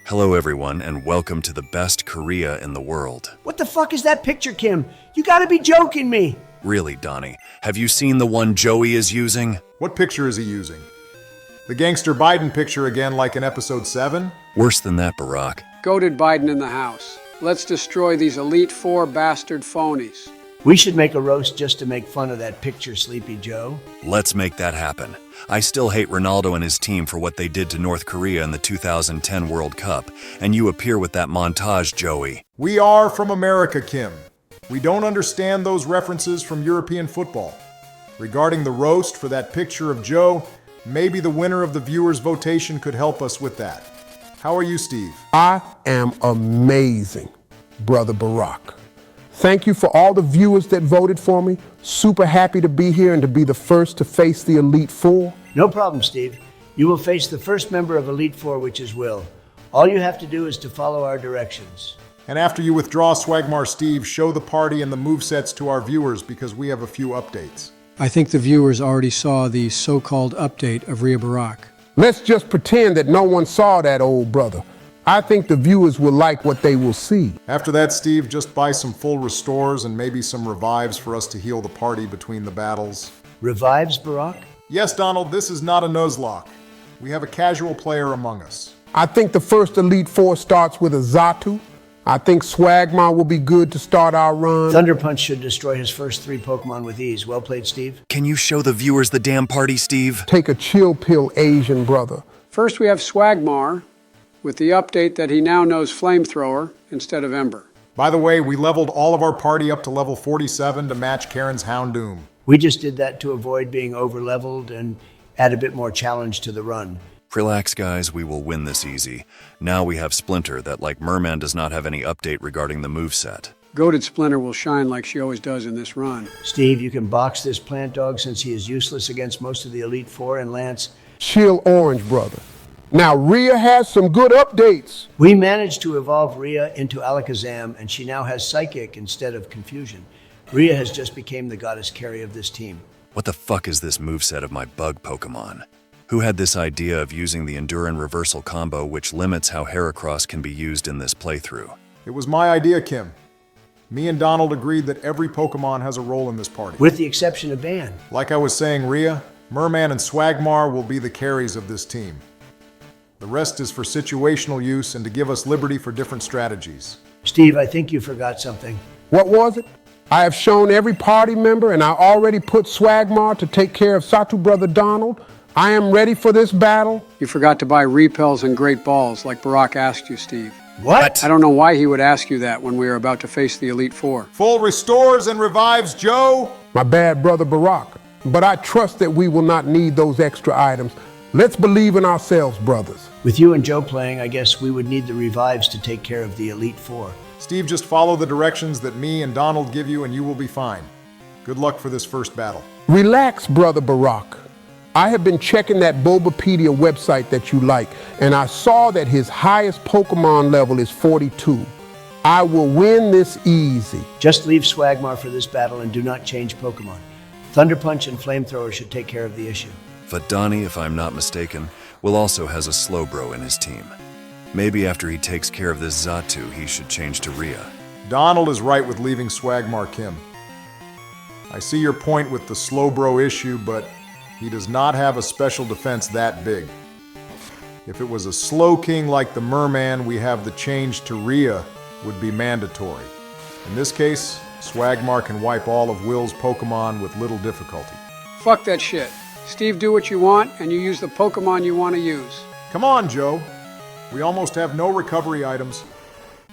Hello everyone, and welcome to the best Korea in the world. What the fuck is that picture, Kim? You gotta be joking me! Really, Donnie, have you seen the one Joey is using? What picture is he using? The gangster Biden picture again, like in episode 7? Worse than that, Barack. Goated Biden in the house. Let's destroy these Elite Four bastard phonies. We should make a roast just to make fun of that picture, Sleepy Joe. Let's make that happen. I still hate Ronaldo and his team for what they did to North Korea in the 2010 World Cup, and you appear with that montage, Joey. We are from America, Kim. We don't understand those references from European football. Regarding the roast for that picture of Joe, maybe the winner of the viewers' votation could help us with that. How are you, Steve? I am amazing, Brother Barack. Thank you for all the viewers that voted for me. Super happy to be here and to be the first to face the Elite Four. No problem, Steve. You will face the first member of Elite Four, which is Will. All you have to do is to follow our directions. And after you withdraw Swagmar Steve, show the party and the movesets to our viewers because we have a few updates. I think the viewers already saw the so-called update of Rhea Barack. Let's just pretend that no one saw that, old brother. I think the viewers will like what they will see. After that, Steve, just buy some full restores and maybe some revives for us to heal the party between the battles. Revives, Barack? Yes, Donald, this is not a Nuzlocke. We have a casual player among us. I think the first Elite Four starts with a Xatu. I think Swagmar will be good to start our run. Thunder Punch should destroy his first 3 Pokemon with ease. Well played, Steve. Can you show the viewers the damn party, Steve? Take a chill pill, Asian brother. First we have Swagmar, with the update that he now knows Flamethrower instead of Ember. By the way, we leveled all of our party up to level 47 to match Karen's Houndoom. We just did that to avoid being over-leveled and add a bit more challenge to the run. Relax, guys, we will win this easy. Now we have Splinter that, like Merman, does not have any update regarding the moveset. Goated Splinter will shine like she always does in this run. Steve, you can box this plant dog since he is useless against most of the Elite Four, and Lance... Chill orange brother. Now, Rhea has some good updates. We managed to evolve Rhea into Alakazam, and she now has Psychic instead of Confusion. Rhea has just become the goddess carry of this team. What the fuck is this moveset of my bug Pokemon? Who had this idea of using the Enduran Reversal combo, which limits how Heracross can be used in this playthrough? It was my idea, Kim. Me and Donald agreed that every Pokemon has a role in this party. With the exception of Ban. Like I was saying, Rhea, Merman and Swagmar will be the carries of this team. The rest is for situational use and to give us liberty for different strategies. Steve, I think you forgot something. What was it? I have shown every party member and I already put Swagmar to take care of Satu brother Donald. I am ready for this battle. You forgot to buy repels and great balls like Barack asked you, Steve. What? I don't know why he would ask you that when we are about to face the Elite Four. Full restores and revives, Joe! My bad brother Barack, but I trust that we will not need those extra items. Let's believe in ourselves, brothers. With you and Joe playing, I guess we would need the revives to take care of the Elite Four. Steve, just follow the directions that me and Donald give you and you will be fine. Good luck for this first battle. Relax, brother Barack. I have been checking that Bulbapedia website that you like, and I saw that his highest Pokemon level is 42. I will win this easy. Just leave Swagmar for this battle and do not change Pokemon. Thunder Punch and Flamethrower should take care of the issue. But Donnie, if I'm not mistaken, Will also has a Slowbro in his team. Maybe after he takes care of this Xatu, he should change to Rhea. Donald is right with leaving Swagmar Kim. I see your point with the Slowbro issue, but he does not have a special defense that big. If it was a Slow King like the Merman, we have the change to Rhea would be mandatory. In this case, Swagmar can wipe all of Will's Pokemon with little difficulty. Fuck that shit. Steve, do what you want, and you use the Pokemon you want to use. Come on, Joe. We almost have no recovery items.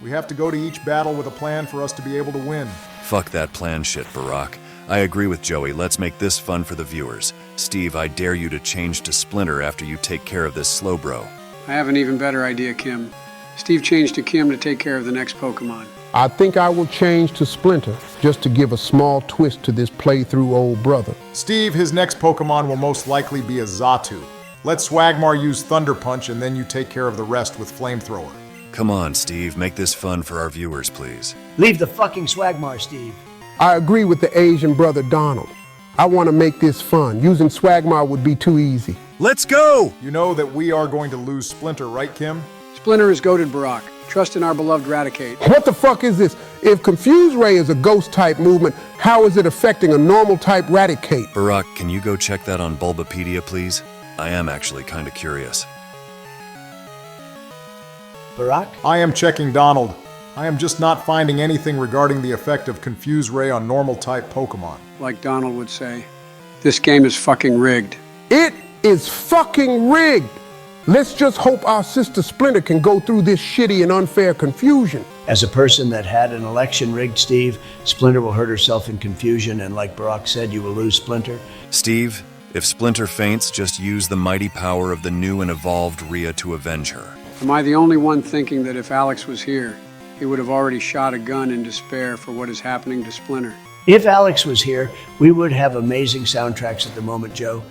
We have to go to each battle with a plan for us to be able to win. Fuck that plan shit, Barack. I agree with Joey. Let's make this fun for the viewers. Steve, I dare you to change to Splinter after you take care of this Slowbro. I have an even better idea, Kim. Steve changed to Kim to take care of the next Pokemon. I think I will change to Splinter just to give a small twist to this playthrough, old brother. Steve, his next Pokemon will most likely be a Xatu. Let Swagmar use Thunder Punch and then you take care of the rest with Flamethrower. Come on, Steve. Make this fun for our viewers, please. Leave the fucking Swagmar, Steve. I agree with the Asian brother Donald. I want to make this fun. Using Swagmar would be too easy. Let's go! You know that we are going to lose Splinter, right, Kim? Splinter is goated, Barack. Trust in our beloved Raticate. What the fuck is this? If Confuse Ray is a ghost-type movement, how is it affecting a normal-type Raticate? Barack, can you go check that on Bulbapedia, please? I am actually kind of curious. Barack? I am checking Donald. I am just not finding anything regarding the effect of Confuse Ray on normal-type Pokémon. Like Donald would say, this game is fucking rigged. It is fucking rigged. Let's just hope our sister Splinter can go through this shitty and unfair confusion. As a person that had an election rigged, Steve, Splinter will hurt herself in confusion, and like Barack said, you will lose Splinter. Steve, if Splinter faints, just use the mighty power of the new and evolved Rhea to avenge her. Am I the only one thinking that if Alex was here, he would have already shot a gun in despair for what is happening to Splinter? If Alex was here, we would have amazing soundtracks at the moment, Joe.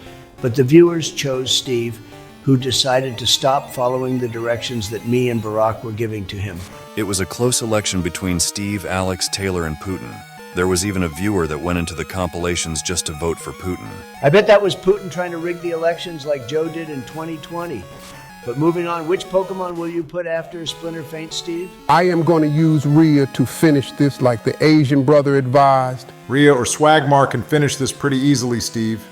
But the viewers chose Steve, who decided to stop following the directions that me and Barack were giving to him. It was a close election between Steve, Alex, Taylor, and Putin. There was even a viewer that went into the compilations just to vote for Putin. I bet that was Putin trying to rig the elections like Joe did in 2020. But moving on, which Pokemon will you put after Splinter faints, Steve? I am going to use Rhea to finish this like the Asian brother advised. Rhea or Swagmar can finish this pretty easily, Steve.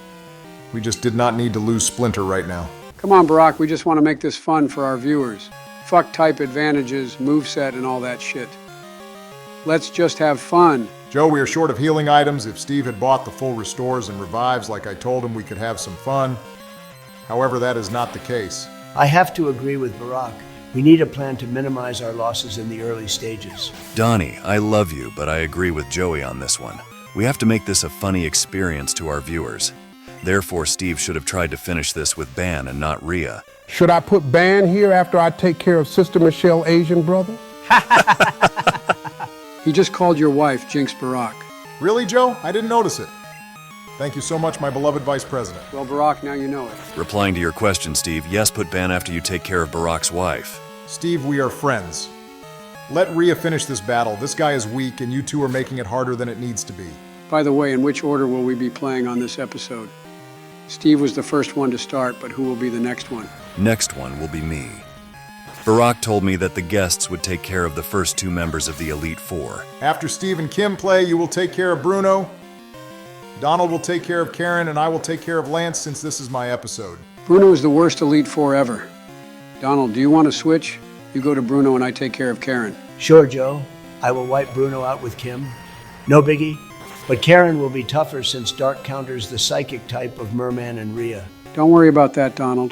We just did not need to lose Splinter right now. Come on, Barack, we just want to make this fun for our viewers. Fuck type advantages, moveset, and all that shit. Let's just have fun. Joe, we are short of healing items. If Steve had bought the full restores and revives like I told him, we could have some fun. However, that is not the case. I have to agree with Barack. We need a plan to minimize our losses in the early stages. Donnie, I love you, but I agree with Joey on this one. We have to make this a funny experience to our viewers. Therefore, Steve should have tried to finish this with Ban and not Rhea. Should I put Ban here after I take care of Sister Michelle, Asian brother? He just called your wife Jinx Barack. Really, Joe? I didn't notice it. Thank you so much, my beloved Vice President. Well, Barack, now you know it. Replying to your question, Steve, yes, put Ban after you take care of Barack's wife. Steve, we are friends. Let Rhea finish this battle. This guy is weak, and you two are making it harder than it needs to be. By the way, in which order will we be playing on this episode? Steve was the first one to start, but who will be the next one? Next one will be me. Barack told me that the guests would take care of the first two members of the Elite Four. After Steve and Kim play, you will take care of Bruno. Donald will take care of Karen, and I will take care of Lance since this is my episode. Bruno is the worst Elite Four ever. Donald, do you want to switch? You go to Bruno and I take care of Karen. Sure, Joe. I will wipe Bruno out with Kim. No biggie. But Karen will be tougher since Dark counters the psychic type of Merman and Rhea. Don't worry about that, Donald.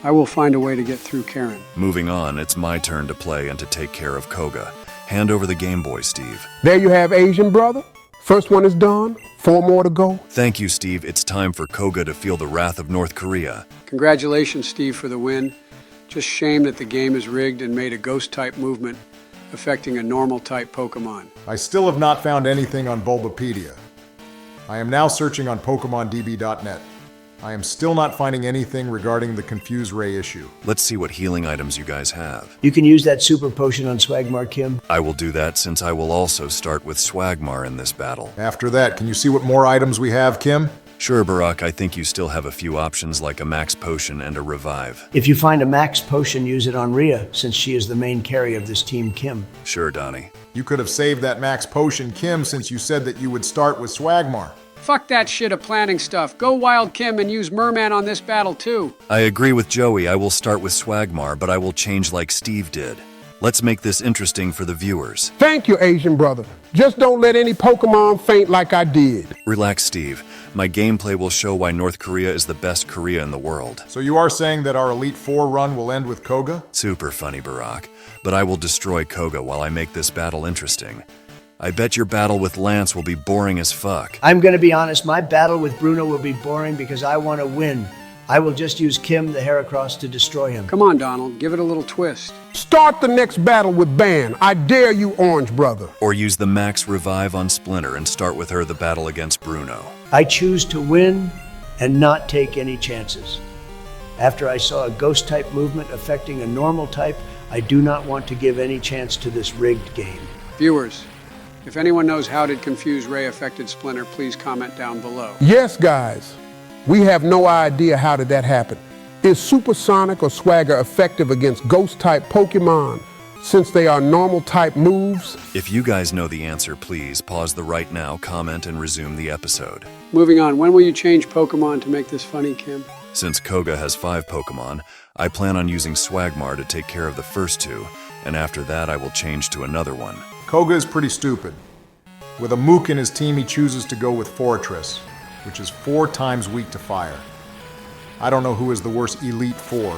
I will find a way to get through Karen. Moving on, it's my turn to play and to take care of Koga. Hand over the Game Boy, Steve. There you have Asian brother. First one is done. 4 more to go. Thank you, Steve. It's time for Koga to feel the wrath of North Korea. Congratulations, Steve, for the win. Just shame that the game is rigged and made a ghost-type movement affecting a normal-type Pokemon. I still have not found anything on Bulbapedia. I am now searching on PokemonDB.net. I am still not finding anything regarding the Confuse Ray issue. Let's see what healing items you guys have. You can use that super potion on Swagmar, Kim. I will do that since I will also start with Swagmar in this battle. After that, can you see what more items we have, Kim? Sure, Barack, I think you still have a few options like a max potion and a revive. If you find a max potion, use it on Rhea, since she is the main carry of this team, Kim. Sure, Donnie. You could have saved that max potion, Kim, since you said that you would start with Swagmar. Fuck that shit of planning stuff. Go Wild Kim and use Merman on this battle too. I agree with Joey. I will start with Swagmar, but I will change like Steve did. Let's make this interesting for the viewers. Thank you, Asian brother. Just don't let any Pokemon faint like I did. Relax, Steve. My gameplay will show why North Korea is the best Korea in the world. So you are saying that our Elite Four run will end with Koga? Super funny, Barack. But I will destroy Koga while I make this battle interesting. I bet your battle with Lance will be boring as fuck. I'm gonna be honest, my battle with Bruno will be boring because I want to win. I will just use Kim the Heracross to destroy him. Come on, Donald, give it a little twist. Start the next battle with Ban. I dare you, Orange brother. Or use the max revive on Splinter and start with her the battle against Bruno. I choose to win and not take any chances. After I saw a ghost type movement affecting a normal type, I do not want to give any chance to this rigged game. Viewers, if anyone knows how did Confuse Ray affected Splinter, please comment down below. Yes, guys. We have no idea how did that happen. Is Supersonic or Swagger effective against Ghost-type Pokémon, since they are normal-type moves? If you guys know the answer, please pause the right now, comment, and resume the episode. Moving on, when will you change Pokemon to make this funny, Kim? Since Koga has 5 Pokemon, I plan on using Swagmar to take care of the first 2, and after that I will change to another one. Koga is pretty stupid. With a Mook in his team, he chooses to go with Fortress, which is 4 times weak to fire. I don't know who is the worst Elite Four,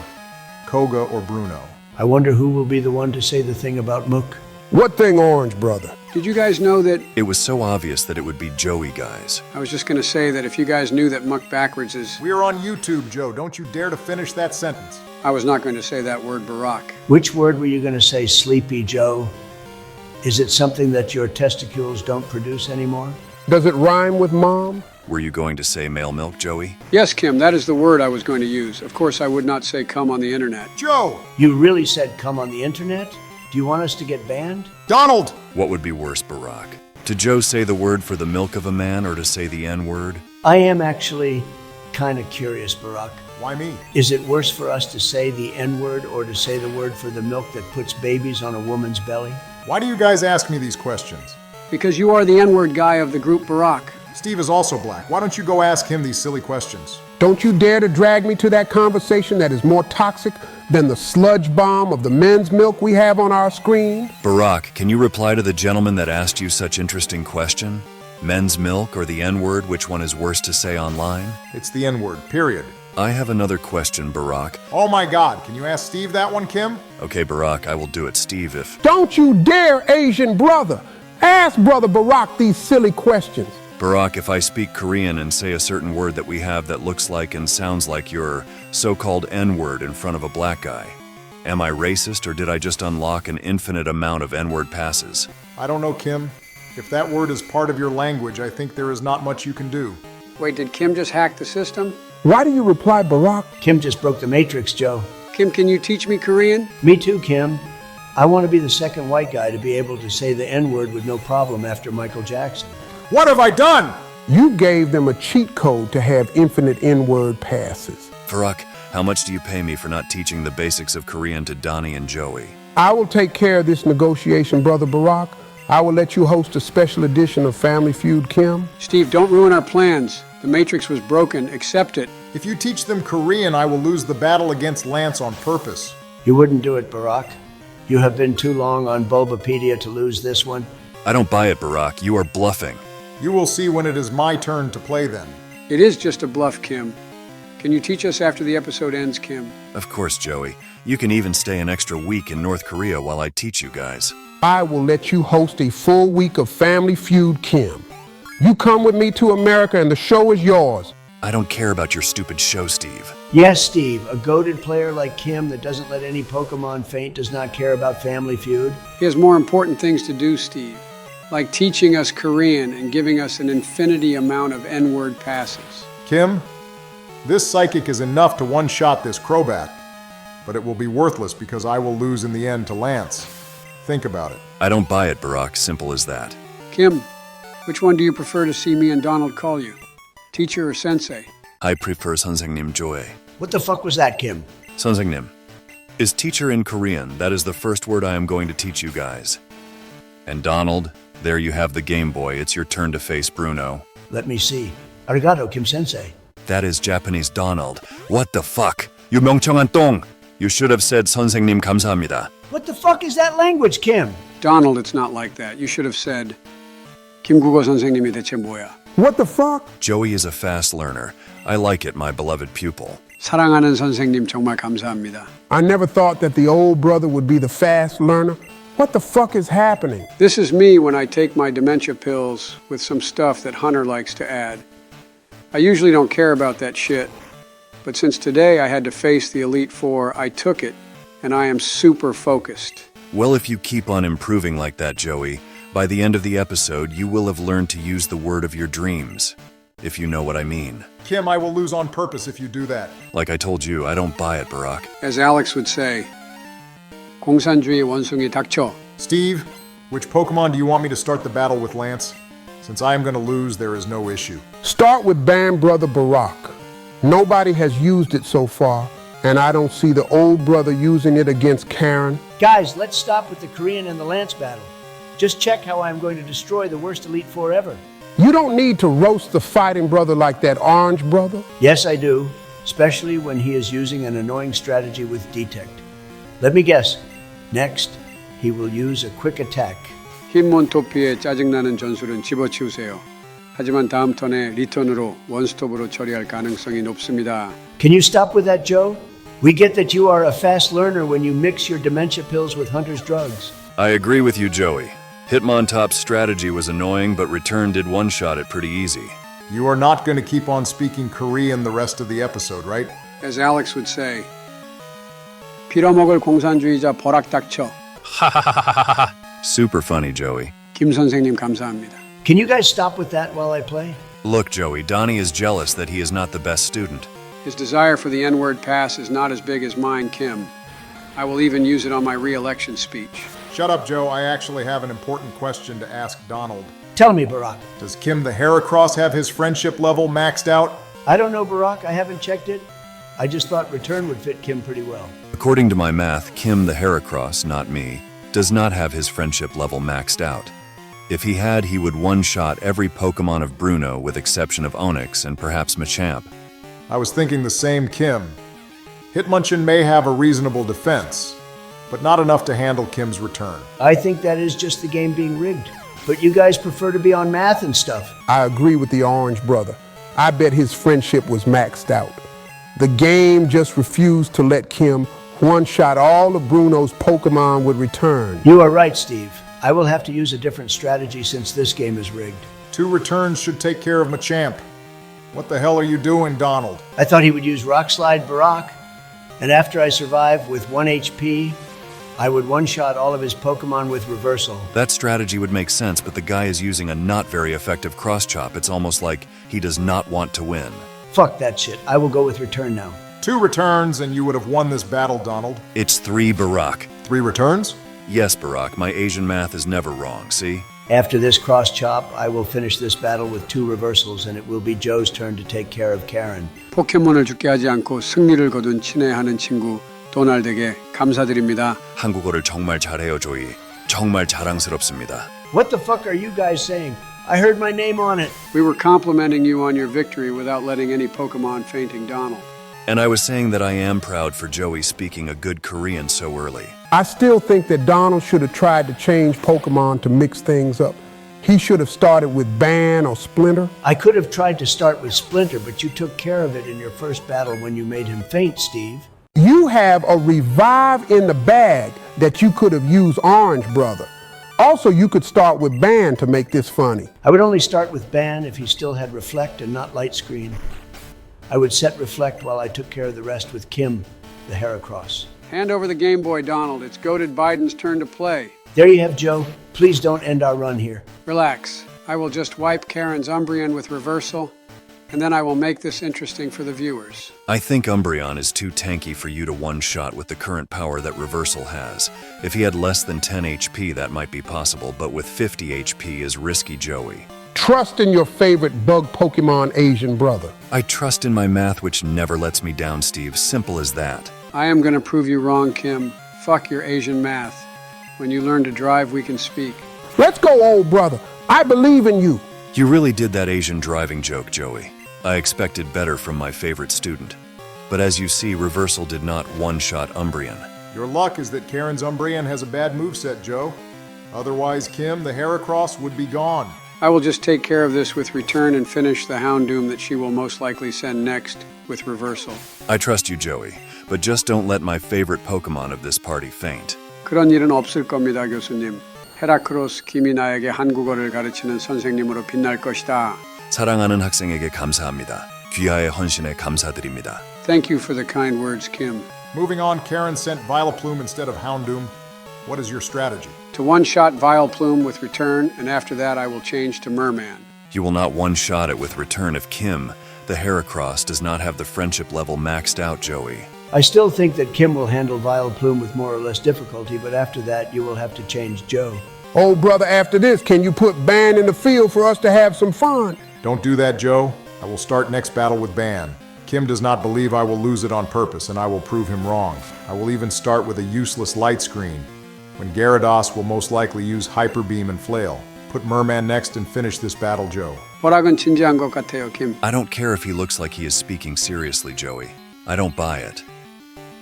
Koga or Bruno. I wonder who will be the one to say the thing about Mook. What thing, Orange Brother? Did you guys know that... It was so obvious that it would be Joey, guys. I was just going to say that if you guys knew that muck backwards is... We are on YouTube, Joe. Don't you dare to finish that sentence. I was not going to say that word, Barack. Which word were you going to say, Sleepy Joe? Is it something that your testicles don't produce anymore? Does it rhyme with mom? Were you going to say male milk, Joey? Yes, Kim, that is the word I was going to use. Of course, I would not say come on the internet. Joe! You really said come on the internet? Do you want us to get banned? Donald! What would be worse, Barack? To Joe say the word for the milk of a man or to say the N-word? I am actually kind of curious, Barack. Why me? Is it worse for us to say the N-word or to say the word for the milk that puts babies on a woman's belly? Why do you guys ask me these questions? Because you are the N-word guy of the group, Barack. Steve is also black. Why don't you go ask him these silly questions? Don't you dare to drag me to that conversation that is more toxic than the sludge bomb of the men's milk we have on our screen? Barack, can you reply to the gentleman that asked you such interesting question? Men's milk or the N-word, which one is worse to say online? It's the N-word, period. I have another question, Barack. Oh my God, can you ask Steve that one, Kim? Okay, Barack, I will do it, Steve, if... Don't you dare, Asian brother! Ask Brother Barack these silly questions. Barack, if I speak Korean and say a certain word that we have that looks like and sounds like your so-called N-word in front of a black guy, am I racist or did I just unlock an infinite amount of N-word passes? I don't know, Kim. If that word is part of your language, I think there is not much you can do. Wait, did Kim just hack the system? Why do you reply, Barack? Kim just broke the matrix, Joe. Kim, can you teach me Korean? Me too, Kim. I want to be the second white guy to be able to say the N-word with no problem after Michael Jackson. What have I done? You gave them a cheat code to have infinite N-word passes. Barack, how much do you pay me for not teaching the basics of Korean to Donnie and Joey? I will take care of this negotiation, Brother Barack. I will let you host a special edition of Family Feud, Kim. Steve, don't ruin our plans. The Matrix was broken. Accept it. If you teach them Korean, I will lose the battle against Lance on purpose. You wouldn't do it, Barack. You have been too long on Bulbapedia to lose this one. I don't buy it, Barack. You are bluffing. You will see when it is my turn to play then. It is just a bluff, Kim. Can you teach us after the episode ends, Kim? Of course, Joey. You can even stay an extra week in North Korea while I teach you guys. I will let you host a full week of Family Feud, Kim. You come with me to America and the show is yours. I don't care about your stupid show, Steve. Yes, Steve, a goated player like Kim that doesn't let any Pokemon faint does not care about Family Feud. He has more important things to do, Steve. Like teaching us Korean and giving us an infinity amount of N-word passes. Kim, this psychic is enough to one-shot this Crobat, but it will be worthless because I will lose in the end to Lance. Think about it. I don't buy it, Barack. Simple as that. Kim, which one do you prefer to see me and Donald call you? Teacher or sensei? I prefer 선생님 Joy. What the fuck was that, Kim? 선생님 is teacher in Korean. That is the first word I am going to teach you guys. And Donald, there you have the Game Boy. It's your turn to face Bruno. Let me see. Arigato, Kim-sensei. That is Japanese Donald. What the fuck? You 멍청한 똥! You should have said 선생님 감사합니다. What the fuck is that language, Kim? Donald, it's not like that. You should have said, 김국어 선생님이 대체 뭐야? What the fuck? Joey is a fast learner. I like it, my beloved pupil. 사랑하는 선생님 정말 감사합니다. I never thought that the old brother would be the fast learner. What the fuck is happening? This is me when I take my dementia pills with some stuff that Hunter likes to add. I usually don't care about that shit, but since today I had to face the Elite Four, I took it, and I am super focused. Well, if you keep on improving like that, Joey, by the end of the episode, you will have learned to use the word of your dreams, if you know what I mean. Kim, I will lose on purpose if you do that. Like I told you, I don't buy it, Barack. As Alex would say, 공산주의 원숭이 닥쳐. Steve, which Pokemon do you want me to start the battle with, Lance? Since I am going to lose, there is no issue. Start with Band Brother Barack. Nobody has used it so far, and I don't see the old brother using it against Karen. Guys, let's stop with the Korean and the Lance battle. Just check how I'm going to destroy the worst Elite Four ever. You don't need to roast the fighting brother like that orange brother. Yes, I do, especially when he is using an annoying strategy with detect. Let me guess. Next, he will use a quick attack. 흰몬토피의 짜증나는 전술은 집어치우세요. 하지만 다음 턴에 리턴으로 원스톱으로 처리할 가능성이 높습니다. Can you stop with that, Joe? We get that you are a fast learner when you mix your dementia pills with Hunter's drugs. I agree with you, Joey. Hitmontop's strategy was annoying, but Return did one-shot it pretty easy. You are not going to keep on speaking Korean the rest of the episode, right? As Alex would say, 빌어먹을 공산주의자 버락 닥쳐. Super funny, Joey. 김 선생님 감사합니다. Can you guys stop with that while I play? Look, Joey, Donnie is jealous that he is not the best student. His desire for the N-word pass is not as big as mine, Kim. I will even use it on my re-election speech. Shut up, Joe. I actually have an important question to ask Donald. Tell me, Barack. Does Kim the Heracross have his friendship level maxed out? I don't know, Barack. I haven't checked it. I just thought Return would fit Kim pretty well. According to my math, Kim the Heracross, not me, does not have his friendship level maxed out. If he had, he would one-shot every Pokémon of Bruno with exception of Onix and perhaps Machamp. I was thinking the same, Kim. Hitmonchan may have a reasonable defense, but not enough to handle Kim's return. I think that is just the game being rigged. But you guys prefer to be on math and stuff. I agree with the orange brother. I bet his friendship was maxed out. The game just refused to let Kim one-shot all of Bruno's Pokémon with Return. You are right, Steve. I will have to use a different strategy since this game is rigged. 2 returns should take care of Machamp. What the hell are you doing, Donald? I thought he would use Rock Slide Barack, and after I survive with 1 HP, I would one-shot all of his Pokémon with Reversal. That strategy would make sense, but the guy is using a not very effective cross-chop. It's almost like he does not want to win. Fuck that shit. I will go with Return now. 2 returns and you would have won this battle, Donald. It's 3 Barack. 3 returns? Yes, Barack, my Asian math is never wrong, see? After this cross-chop, I will finish this battle with 2 reversals, and it will be Joe's turn to take care of Karen. 포켓몬을 죽게 하지 않고 승리를 거둔 친애하는 친구 도날드에게 감사드립니다. 한국어를 정말 잘해요, 조이. 정말 자랑스럽습니다. What the fuck are you guys saying? I heard my name on it. We were complimenting you on your victory without letting any Pokémon fainting Donald. And I was saying that I am proud for Joey speaking a good Korean so early. I still think that Donald should have tried to change Pokémon to mix things up. He should have started with Ban or Splinter. I could have tried to start with Splinter, but you took care of it in your first battle when you made him faint, Steve. You have a revive in the bag that you could have used Orange Brother. Also, you could start with Ban to make this funny. I would only start with Ban if he still had Reflect and not Light Screen. I would set Reflect while I took care of the rest with Kim, the Heracross. Hand over the Game Boy, Donald. It's goated Biden's turn to play. There you have Joe. Please don't end our run here. Relax. I will just wipe Karen's Umbreon with Reversal, and then I will make this interesting for the viewers. I think Umbreon is too tanky for you to one-shot with the current power that Reversal has. If he had less than 10 HP, that might be possible, but with 50 HP is risky, Joey. Trust in your favorite bug Pokemon Asian brother. I trust in my math, which never lets me down, Steve. Simple as that. I am going to prove you wrong, Kim. Fuck your Asian math. When you learn to drive, we can speak. Let's go, old brother. I believe in you. You really did that Asian driving joke, Joey. I expected better from my favorite student. But as you see, Reversal did not one-shot Umbreon. Your luck is that Karen's Umbreon has a bad moveset, Joe. Otherwise, Kim, the Heracross, would be gone. I will just take care of this with Return and finish the Houndoom that she will most likely send next with Reversal. I trust you, Joey, but just don't let my favorite Pokemon of this party faint. 그런 일은 없을 겁니다, 교수님. 헤라크로스 김이 나에게 한국어를 가르치는 선생님으로 빛날 것이다. 사랑하는 학생에게 감사합니다. 귀하의 헌신에 감사드립니다. Thank you for the kind words, Kim. Moving on, Karen sent Vileplume instead of Houndoom. What is your strategy? To one-shot Vileplume with Return, and after that I will change to Merman. You will not one-shot it with Return if Kim, the Heracross, does not have the friendship level maxed out, Joey. I still think that Kim will handle Vileplume with more or less difficulty, but after that, you will have to change Joe. Old brother, after this, can you put Ban in the field for us to have some fun? Don't do that, Joe. I will start next battle with Ban. Kim does not believe I will lose it on purpose, and I will prove him wrong. I will even start with a useless light screen, when Gyarados will most likely use Hyper Beam and Flail. Put Merman next and finish this battle, Joe. 뭐라곤 진지한 것 같아요, Kim. I don't care if he looks like he is speaking seriously, Joey. I don't buy it.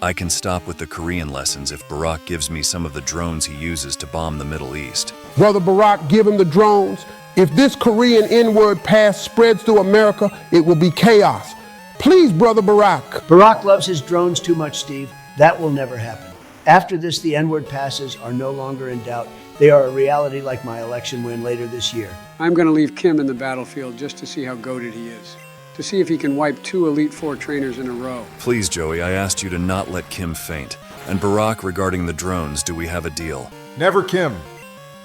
I can stop with the Korean lessons if Barack gives me some of the drones he uses to bomb the Middle East. Brother Barack, give him the drones. If this Korean N-word pass spreads through America, it will be chaos. Please, Brother Barack. Barack loves his drones too much, Steve. That will never happen. After this, the N-word passes are no longer in doubt. They are a reality like my election win later this year. I'm going to leave Kim in the battlefield just to see how goated he is. To see if he can wipe 2 Elite Four trainers in a row. Please, Joey, I asked you to not let Kim faint. And Barack, regarding the drones, do we have a deal? Never Kim.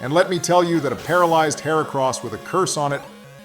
And let me tell you that a paralyzed Heracross with a curse on it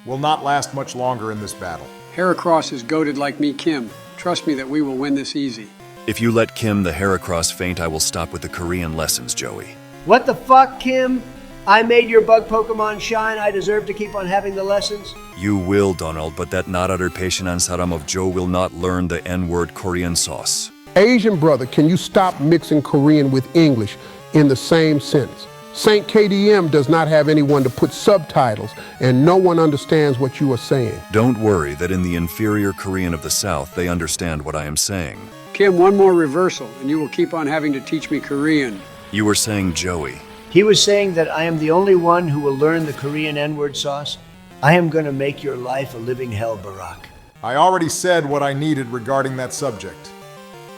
will not last much longer in this battle. Heracross is goated like me, Kim. Trust me that we will win this easy. If you let Kim the Heracross faint, I will stop with the Korean lessons, Joey. What the fuck, Kim? I made your bug Pokemon shine. I deserve to keep on having the lessons? You will, Donald, but that not other patient and Saram of Joe will not learn the N-word Korean sauce. Asian brother, can you stop mixing Korean with English in the same sentence? St. KDM does not have anyone to put subtitles, and no one understands what you are saying. Don't worry that in the inferior Korean of the South, they understand what I am saying. Kim, one more reversal, and you will keep on having to teach me Korean. You were saying Joey. He was saying that I am the only one who will learn the Korean N-word sauce. I am going to make your life a living hell, Barack. I already said what I needed regarding that subject.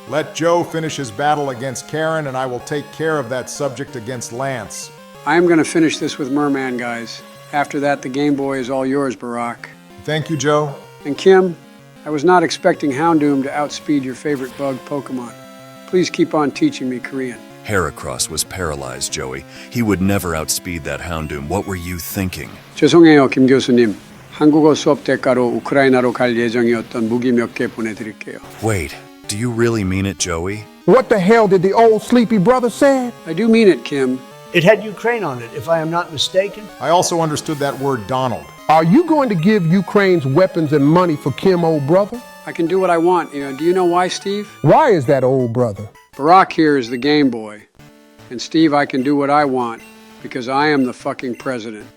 Let Joe finish his battle against Karen, and I will take care of that subject against Lance. I am going to finish this with Merman, guys. After that, the Game Boy is all yours, Barack. Thank you, Joe. And Kim, I was not expecting Houndoom to outspeed your favorite bug Pokemon. Please keep on teaching me Korean. Heracross was paralyzed, Joey. He would never outspeed that Houndoom. What were you thinking? 죄송해요, 김 교수님. 한국어 수업 대가로 우크라이나로 갈 예정이었던 무기 몇 개 보내드릴게요. Wait, do you really mean it, Joey? What the hell did the old sleepy brother say? I do mean it, Kim. It had Ukraine on it, if I am not mistaken. I also understood that word Donald. Are you going to give Ukraine's weapons and money for Kim, old brother? I can do what I want. Do you know why, Steve? Why is that, old brother? Barack here is the Game Boy. And Steve, I can do what I want because I am the fucking president.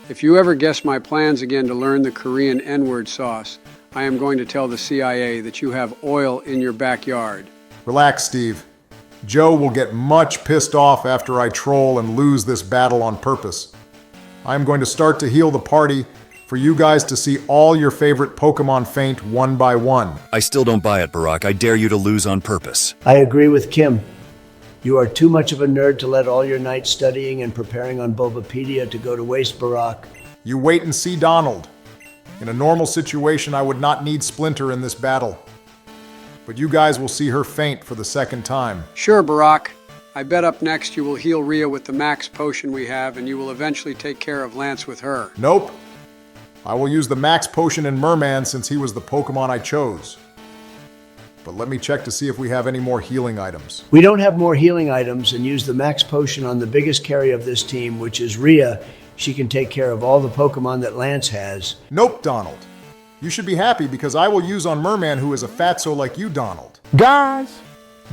If you ever guess my plans again to learn the Korean N-word sauce, I am going to tell the CIA that you have oil in your backyard. Relax, Steve. Joe will get much pissed off after I troll and lose this battle on purpose. I am going to start to heal the party for you guys to see all your favorite Pokemon faint one by one. I still don't buy it, Barack. I dare you to lose on purpose. I agree with Kim. You are too much of a nerd to let all your nights studying and preparing on Bulbapedia to go to waste, Barack. You wait and see Donald. In a normal situation, I would not need Splinter in this battle. But you guys will see her faint for the second time. Sure, Barack. I bet up next you will heal Rhea with the max potion we have, and you will eventually take care of Lance with her. Nope. I will use the max potion in Merman since he was the Pokemon I chose. But let me check to see if we have any more healing items. We don't have more healing items, and use the max potion on the biggest carry of this team, which is Rhea. She can take care of all the Pokemon that Lance has. Nope, Donald. You should be happy because I will use on Merman who is a fatso like you, Donald. Guys,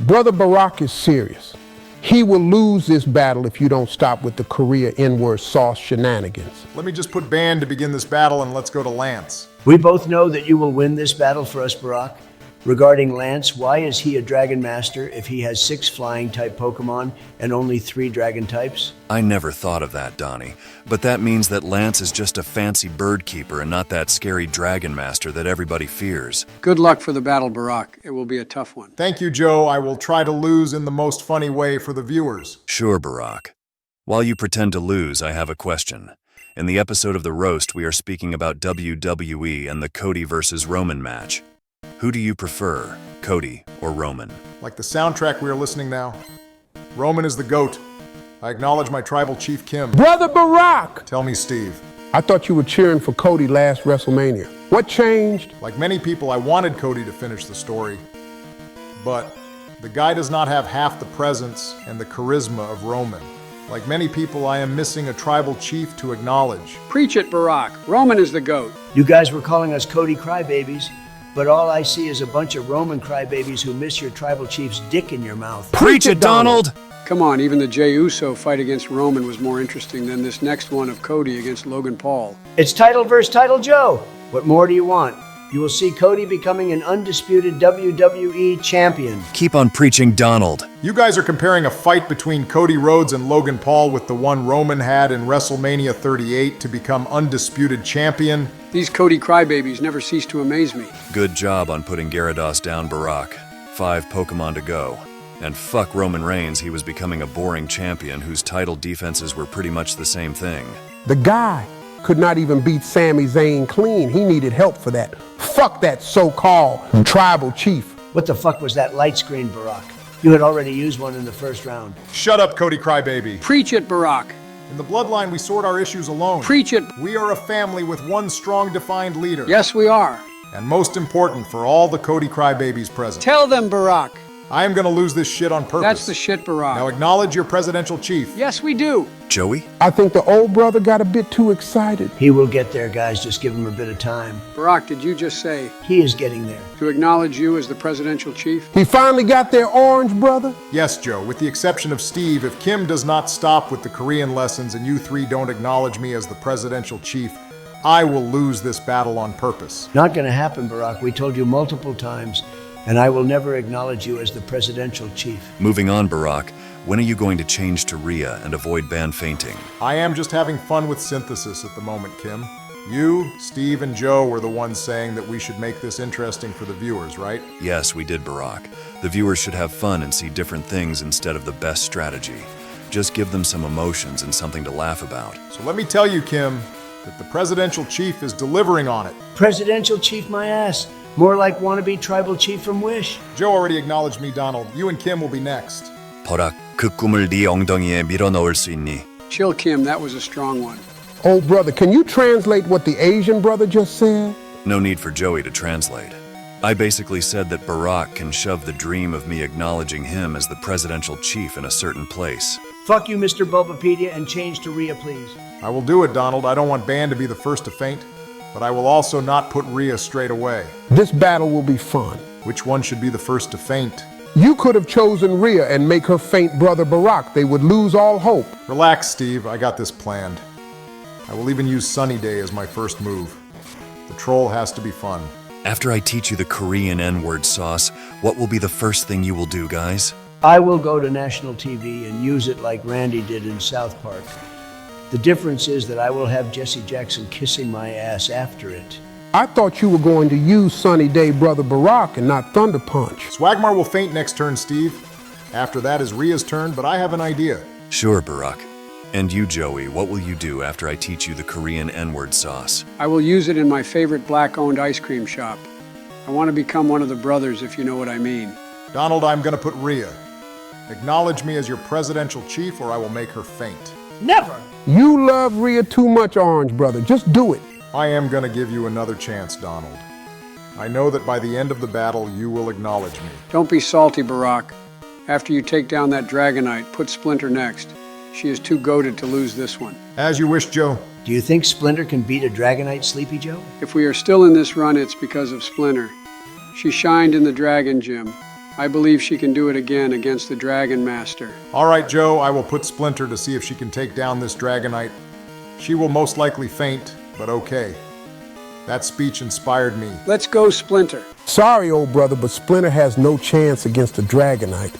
Brother Barack is serious. He will lose this battle if you don't stop with the Korea N-word sauce shenanigans. Let me just put Ban to begin this battle and let's go to Lance. We both know that you will win this battle for us, Barack. Regarding Lance, why is he a Dragon Master if he has 6 Flying-type Pokemon and only 3 Dragon types? I never thought of that, Donnie. But that means that Lance is just a fancy bird keeper and not that scary Dragon Master that everybody fears. Good luck for the battle, Barack. It will be a tough one. Thank you, Joe. I will try to lose in the most funny way for the viewers. Sure, Barack. While you pretend to lose, I have a question. In the episode of The Roast, we are speaking about WWE and the Cody versus Roman match. Who do you prefer, Cody or Roman? Like the soundtrack we are listening now, Roman is the GOAT. I acknowledge my tribal chief Kim. Brother Barack! Tell me, Steve. I thought you were cheering for Cody last WrestleMania. What changed? Like many people, I wanted Cody to finish the story. But the guy does not have half the presence and the charisma of Roman. Like many people, I am missing a tribal chief to acknowledge. Preach it, Barack. Roman is the GOAT. You guys were calling us Cody crybabies. but all I see is a bunch of Roman crybabies who miss your tribal chief's dick in your mouth. Preach it, Donald! Come on, even the Jey Uso fight against Roman was more interesting than this next one of Cody against Logan Paul. It's title versus title, Joe. What more do you want? You will see Cody becoming an undisputed WWE champion. Keep on preaching, Donald. You guys are comparing a fight between Cody Rhodes and Logan Paul with the one Roman had in WrestleMania 38 to become undisputed champion. These Cody crybabies never cease to amaze me. Good job on putting Gyarados down, Barack. 5 Pokemon to go. And fuck Roman Reigns, he was becoming a boring champion whose title defenses were pretty much the same thing. The guy could not even beat Sami Zayn clean. He needed help for that. Fuck that so-called tribal chief. What the fuck was that light screen, Barack? You had already used one in the first round. Shut up, Cody Crybaby. Preach it, Barack. In the bloodline, we sort our issues alone. Preach it. We are a family with one strong, defined leader. Yes, we are. And most important for all the Cody Crybabies present, Tell them, Barack. I am gonna lose this shit on purpose. That's the shit, Barack. Now acknowledge your presidential chief. Yes, we do. Joey? I think the old brother got a bit too excited. He will get there, guys. Just give him a bit of time. Barack, did you just say He is getting there. to acknowledge you as the presidential chief? He finally got there, orange brother. Yes, Joe, with the exception of Steve, if Kim does not stop with the Korean lessons and you three don't acknowledge me as the presidential chief, I will lose this battle on purpose. Not going to happen, Barack. We told you multiple times, and I will never acknowledge you as the presidential chief. Moving on, Barack. When are you going to change to Rhea and avoid band fainting? I am just having fun with synthesis at the moment, Kim. You, Steve, and Joe were the ones saying that we should make this interesting for the viewers, right? Yes, we did, Barack. The viewers should have fun and see different things instead of the best strategy. Just give them some emotions and something to laugh about. So let me tell you, Kim, that the presidential chief is delivering on it. Presidential chief, my ass. More like wannabe tribal chief from Wish. Joe already acknowledged me, Donald. You and Kim will be next. 버락, 그 꿈을 네 엉덩이에 밀어넣을 수 있니? Chill, Kim, that was a strong one. Old brother, can you translate what the Asian brother just said? No need for Joey to translate. I basically said that Barack can shove the dream of me acknowledging him as the presidential chief in a certain place. Fuck you, Mr. Bulbapedia, and change to Rhea, please. I will do it, Donald. I don't want Ban to be the first to faint, but I will also not put Rhea straight away. This battle will be fun. Which one should be the first to faint? You could have chosen Rhea and make her faint brother Barack. They would lose all hope. Relax, Steve. I got this planned. I will even use Sunny Day as my first move. The troll has to be fun. After I teach you the Korean N-word sauce, what will be the first thing you will do, guys? I will go to national TV and use it like Randy did in South Park. The difference is that I will have Jesse Jackson kissing my ass after it. I thought you were going to use Sunny Day brother Barack and not Thunder Punch. Swagmar will faint next turn, Steve. After that is Rhea's turn, but I have an idea. Sure, Barack. And you, Joey, what will you do after I teach you the Korean N-word sauce? I will use it in my favorite black-owned ice cream shop. I want to become one of the brothers, if you know what I mean. Donald, I'm gonna put Rhea. Acknowledge me as your presidential chief or I will make her faint. Never! You love Rhea too much, orange brother. Just do it. I am gonna give you another chance, Donald. I know that by the end of the battle, you will acknowledge me. Don't be salty, Barack. After you take down that Dragonite, put Splinter next. She is too goated to lose this one. As you wish, Joe. Do you think Splinter can beat a Dragonite, Sleepy Joe? If we are still in this run, it's because of Splinter. She shined in the Dragon Gym. I believe she can do it again against the Dragon Master. All right, Joe, I will put Splinter to see if she can take down this Dragonite. She will most likely faint, but okay. That speech inspired me. Let's go, Splinter. Sorry, old brother, but Splinter has no chance against the Dragonite.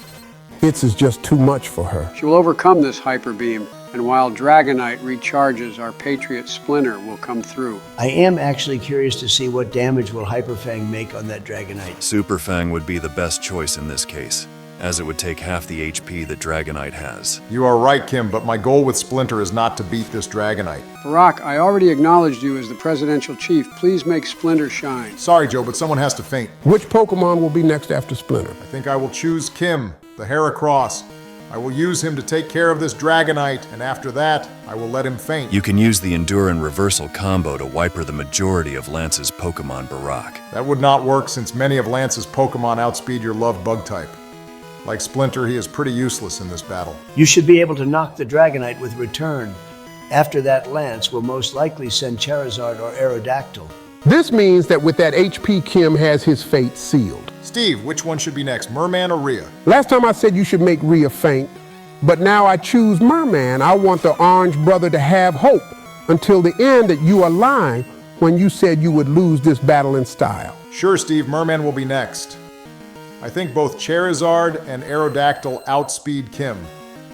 Its is just too much for her. She will overcome this Hyper Beam, and while Dragonite recharges, our Patriot Splinter will come through. I am actually curious to see what damage will Hyperfang make on that Dragonite. Super Fang would be the best choice in this case, as it would take half the HP that Dragonite has. You are right, Kim, but my goal with Splinter is not to beat this Dragonite. Barack, I already acknowledged you as the presidential chief. Please make Splinter shine. Sorry, Joe, but someone has to faint. Which Pokemon will be next after Splinter? I think I will choose Kim, the Heracross. I will use him to take care of this Dragonite, and after that, I will let him faint. You can use the Endure and Reversal combo to wiper the majority of Lance's Pokemon, Barack. That would not work since many of Lance's Pokemon outspeed your loved bug type. Like Splinter, he is pretty useless in this battle. You should be able to knock the Dragonite with Return. After that, Lance will most likely send Charizard or Aerodactyl. This means that with that HP, Kim has his fate sealed. Steve, which one should be next, Merman or Rhea? Last time I said you should make Rhea faint, but now I choose Merman. I want the orange brother to have hope until the end that you are lying when you said you would lose this battle in style. Sure, Steve, Merman will be next. I think both Charizard and Aerodactyl outspeed Kim,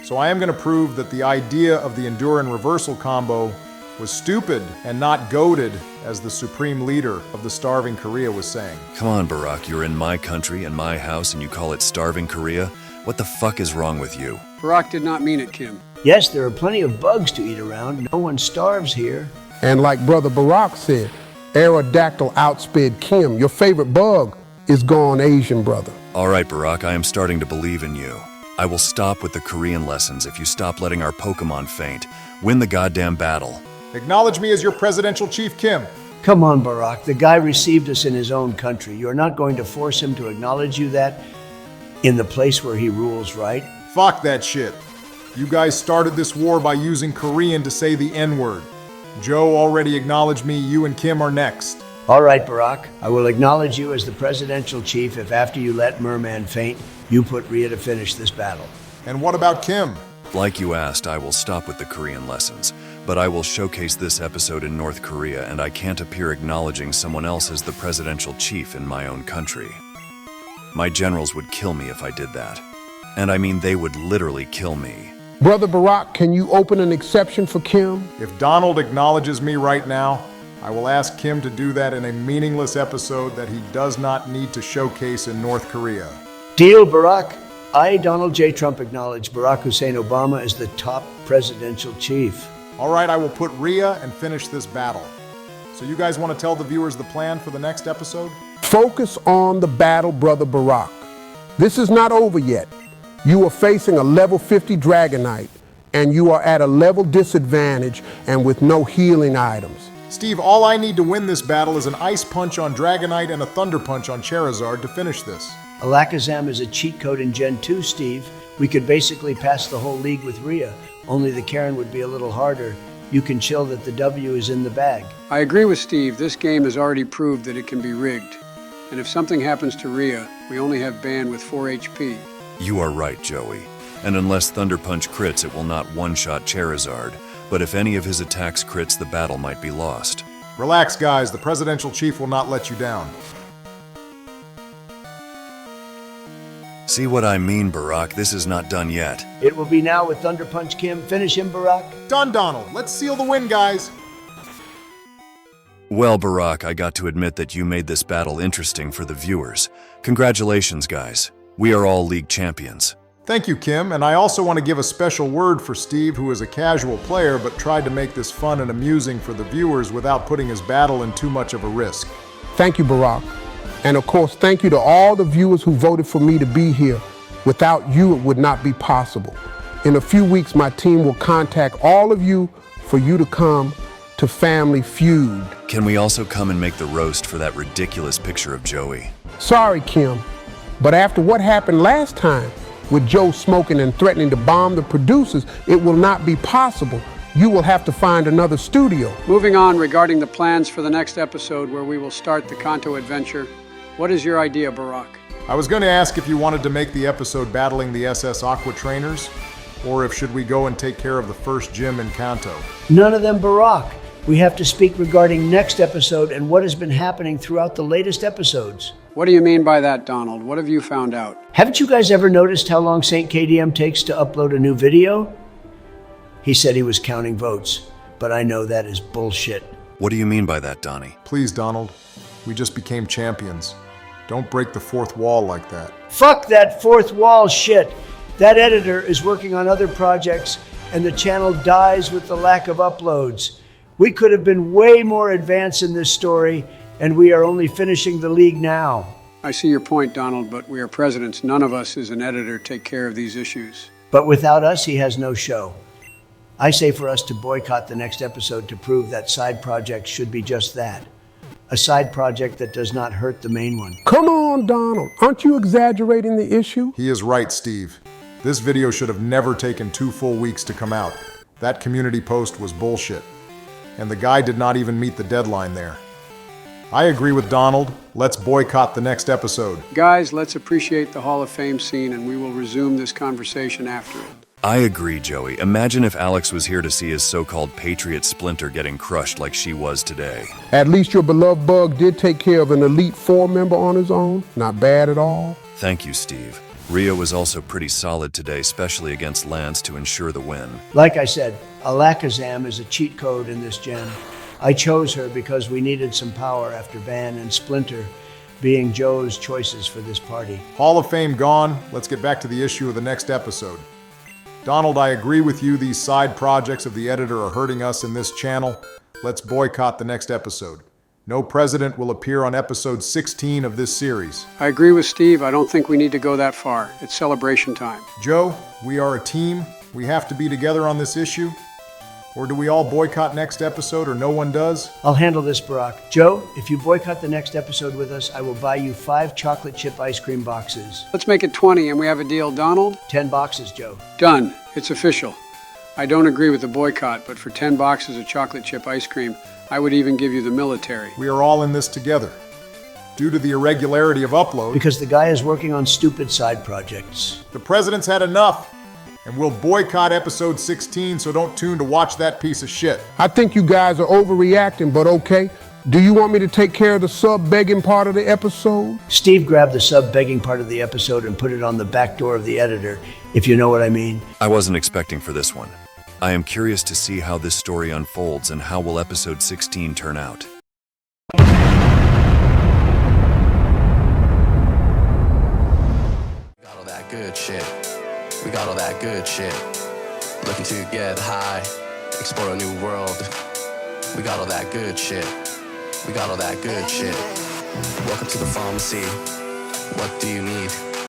so I am going to prove that the idea of the Endurin reversal combo was stupid and not goated, as the supreme leader of the starving Korea was saying. Come on, Barack, you're in my country and my house and you call it starving Korea? What the fuck is wrong with you? Barack did not mean it, Kim. Yes, there are plenty of bugs to eat around. No one starves here. And like Brother Barack said, Aerodactyl outsped Kim. Your favorite bug is gone Asian, brother. All right, Barack, I am starting to believe in you. I will stop with the Korean lessons if you stop letting our Pokemon faint. Win the goddamn battle. Acknowledge me as your presidential chief, Kim. Come on, Barack. The guy received us in his own country. You're not going to force him to acknowledge you that in the place where he rules, right? Fuck that shit. You guys started this war by using Korean to say the N-word. Joe already acknowledged me. You and Kim are next. All right, Barack. I will acknowledge you as the presidential chief if after you let Merman faint, you put Rhea to finish this battle. And what about Kim? Like you asked, I will stop with the Korean lessons, but I will showcase this episode in North Korea, and I can't appear acknowledging someone else as the presidential chief in my own country. My generals would kill me if I did that. And I mean, they would literally kill me. Brother Barack, can you open an exception for Kim? If Donald acknowledges me right now, I will ask Kim to do that in a meaningless episode that he does not need to showcase in North Korea. Deal, Barack. I, Donald J. Trump, acknowledge Barack Hussein Obama as the top presidential chief. All right, I will put Rhea and finish this battle. So you guys want to tell the viewers the plan for the next episode? Focus on the battle, Brother Barack. This is not over yet. You are facing a level 50 Dragonite, and you are at a level disadvantage and with no healing items. Steve, all I need to win this battle is an Ice Punch on Dragonite and a Thunder Punch on Charizard to finish this. Alakazam is a cheat code in Gen 2, Steve. We could basically pass the whole league with Rhea, only the Karen would be a little harder. You can chill that the W is in the bag. I agree with Steve. This game has already proved that it can be rigged. And if something happens to Rhea, we only have Ban with 4 HP. You are right, Joey. And unless Thunder Punch crits, it will not one-shot Charizard. But if any of his attacks crits, the battle might be lost. Relax, guys. The presidential chief will not let you down. See what I mean, Barack? This is not done yet. It will be now with Thunder Punch Kim. Finish him, Barack. Done, Donald. Let's seal the win, guys. Well, Barack, I got to admit that you made this battle interesting for the viewers. Congratulations, guys. We are all league champions. Thank you, Kim, and I also want to give a special word for Steve, who is a casual player but tried to make this fun and amusing for the viewers without putting his battle in too much of a risk. Thank you, Barack. And of course, thank you to all the viewers who voted for me to be here. Without you, it would not be possible. In a few weeks, my team will contact all of you for you to come to Family Feud. Can we also come and make the roast for that ridiculous picture of Joey? Sorry, Kim, but after what happened last time, with Joe smoking and threatening to bomb the producers, it will not be possible. You will have to find another studio. Moving on regarding the plans for the next episode where we will start the Kanto adventure, what is your idea, Barack? I was going to ask if you wanted to make the episode battling the SS Aqua trainers, or if should we go and take care of the first gym in Kanto. None of them, Barack. We have to speak regarding next episode and what has been happening throughout the latest episodes. What do you mean by that, Donald? What have you found out? Haven't you guys ever noticed how long St. KDM takes to upload a new video? He said he was counting votes, but I know that is bullshit. What do you mean by that, Donnie? Please, Donald. We just became champions. Don't break the fourth wall like that. Fuck that fourth wall shit. That editor is working on other projects and the channel dies with the lack of uploads. We could have been way more advanced in this story, and we are only finishing the league now. I see your point, Donald, but we are presidents. None of us as an editor take care of these issues. But without us, he has no show. I say for us to boycott the next episode to prove that side project should be just that. A side project that does not hurt the main one. Come on, Donald. Aren't you exaggerating the issue? He is right, Steve. This video should have never taken 2 full weeks to come out. That community post was bullshit. And the guy did not even meet the deadline there. I agree with Donald. Let's boycott the next episode. Guys, let's appreciate the Hall of Fame scene and we will resume this conversation after it. I agree, Joey. Imagine if Alex was here to see his so-called Patriot Splinter getting crushed like she was today. At least your beloved Bug did take care of an Elite Four member on his own. Not bad at all. Thank you, Steve. Rio was also pretty solid today, especially against Lance to ensure the win. Like I said, Alakazam is a cheat code in this gen. I chose her because we needed some power after Ban and Splinter being Joe's choices for this party. Hall of Fame gone. Let's get back to the issue of the next episode. Donald, I agree with you. These side projects of the editor are hurting us in this channel. Let's boycott the next episode. No president will appear on episode 16 of this series. I agree with Steve. I don't think we need to go that far. It's celebration time. Joe, we are a team. We have to be together on this issue. Or do we all boycott next episode or no one does? I'll handle this, Barack. Joe, if you boycott the next episode with us, I will buy you 5 chocolate chip ice cream boxes. Let's make it 20 and we have a deal, Donald? 10 boxes, Joe. Done. It's official. I don't agree with the boycott, but for 10 boxes of chocolate chip ice cream, I would even give you the military. We are all in this together. Due to the irregularity of upload, Because the guy is working on stupid side projects. the president's had enough. And we'll boycott episode 16, so don't tune to watch that piece of shit. I think you guys are overreacting, but okay. Do you want me to take care of the sub-begging part of the episode? Steve grabbed the sub-begging part of the episode and put it on the back door of the editor, if you know what I mean. I wasn't expecting for this one. I am curious to see how this story unfolds and how will episode 16 turn out. Got all that good shit. We got all that good shit. Looking to get high, explore a new world. We got all that good shit. We got all that good shit. Welcome to the pharmacy. What do you need?